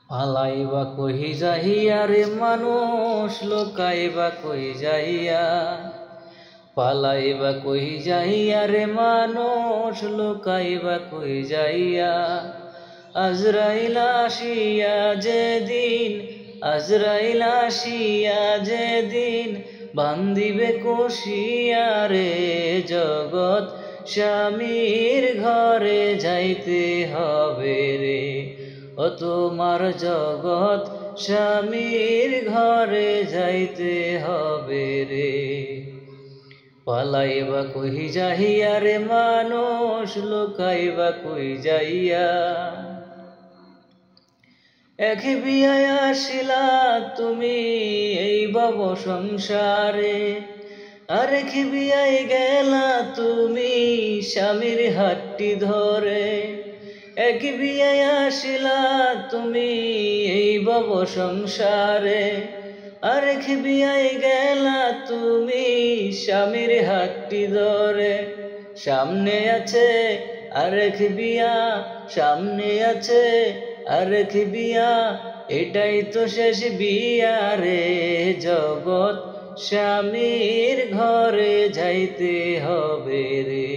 পালাইবা কহি যাইয়া রে মানুষ লোকাইবা কহি যাইয়া, পালাইবা কহি যাইয়া রে মানুষ লোকাইবা কহি যাইয়া। আজরাইল আসিয়া যেদিন, আজরাইল আসিয়া যেদিন বান্দিবে কষিয়া রে জগৎ স্বামীর ঘরে যাইতে হবে রে। ও তোমার জগৎ স্বামীর ঘরে যাইতে হবে রে। পালাইবা কহি যাইয়া রে মানুষ লোকাইবা কহি যাইয়া। এক বিয়ায় আসিলা তুমি এই ভব সংসারে, আরেক বিয়ায় গেলা তুমি স্বামীর হাতটি ধরে। এক বিয়ায় আসিলা তুমি এই ভব সংসারে, আরেক বিয়ায় গেলা তুমি স্বামীর হাতটি ধরে। সামনে আছে আরেক বিয়া, সামনে আছে আরেক বিয়া, এটাই তো শেষ বিয়া রে। জগৎ স্বামীর ঘরে যাইতে হবে রে।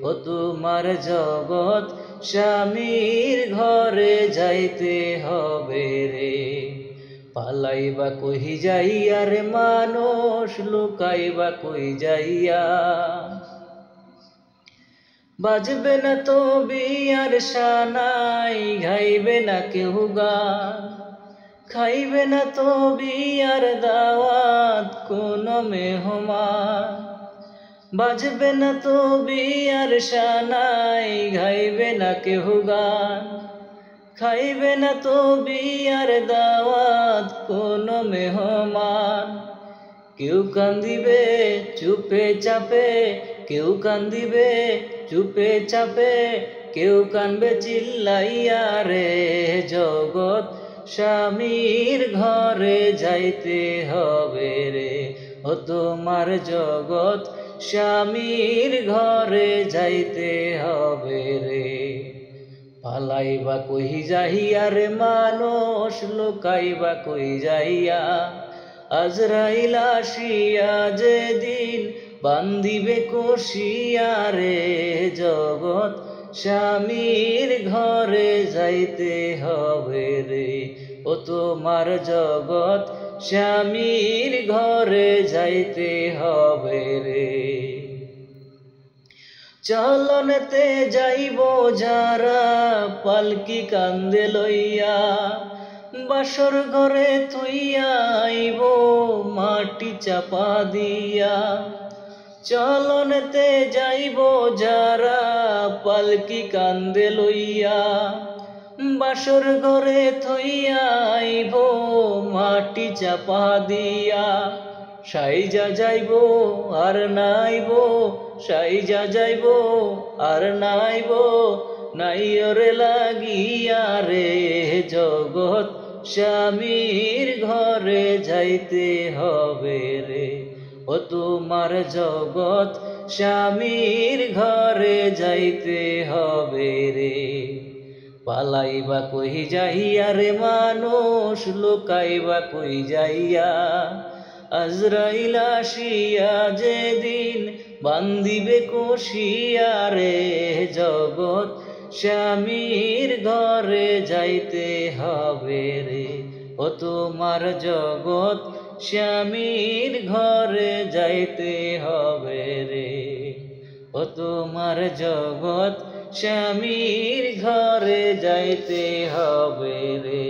ও তোমার জগৎ স্বামীর ঘরে যাইতে হবে রে। পালাইবা কহি যাইয়া রে মানুষ লুকাইবা কহি যাইয়া। বাজবে না তো বিয়ার সানাই, গাইবে না কেউ গান, খাইবে না তো বিয়ার দাওয়াত কোনো মেহমান। বাজবে না তো বিয়ার সানাই, গাইবে না কেউ গান, খাইবে না তো বিয়ার দাওয়াত কোনো মেহমান। কেউ কান্দিবে চুপে চাপে, কেউ কান্দিবে চুপে চাপে, কেউ কানবে চিল্লাইয়া রে। জগৎ স্বামীর ঘরে যাইতে হবে রে। ও তোমার জগৎ স্বামীর ঘরে যাইতে হবে রে। পালাইবা কহি যাইয়া রে মানুষ লুকাইবা কহি যাইয়া। আজরাইল আসিয়া যেদিন বান্দিবে কষিয়া রে। জগৎ স্বামীর ঘরে যাইতে হবে রে। ও তোমার জগৎ স্বামীর ঘরে যাইতে হবে রে। চলনেতে যাইব যারা পালকি কান্দে লইয়া, বাসর ঘরে থুইয়া আইব মাটি চাপা দিয়া। চলনেতে যাইব যারা পালকি কান্দে লইয়া, বাসর ঘরে থইয়া আইব মাটি চাপা দিয়া। সাইজা যাইব আর নাইব, সাইজা যাইব আর নাইব, নাই ওরে লাগিয়া রে। জগৎ স্বামীর ঘরে যাইতে হবে রে। ও তোমার জগৎ স্বামীর ঘরে যাইতে হবে রে। পালাইবা কহি যাইয়া রে মানুষ লুকাইবা কহি যাইয়া। আজরাইল আসিয়া যেদিন বান্দিবে কষিয়া রে। জগৎ স্বামীর ঘরে যাইতে হবে রে। ও তোমার জগৎ স্বামীর ঘরে যাইতে হবে রে। ও তোমার জগৎ স্বামীর ঘরে যাইতে হবে রে।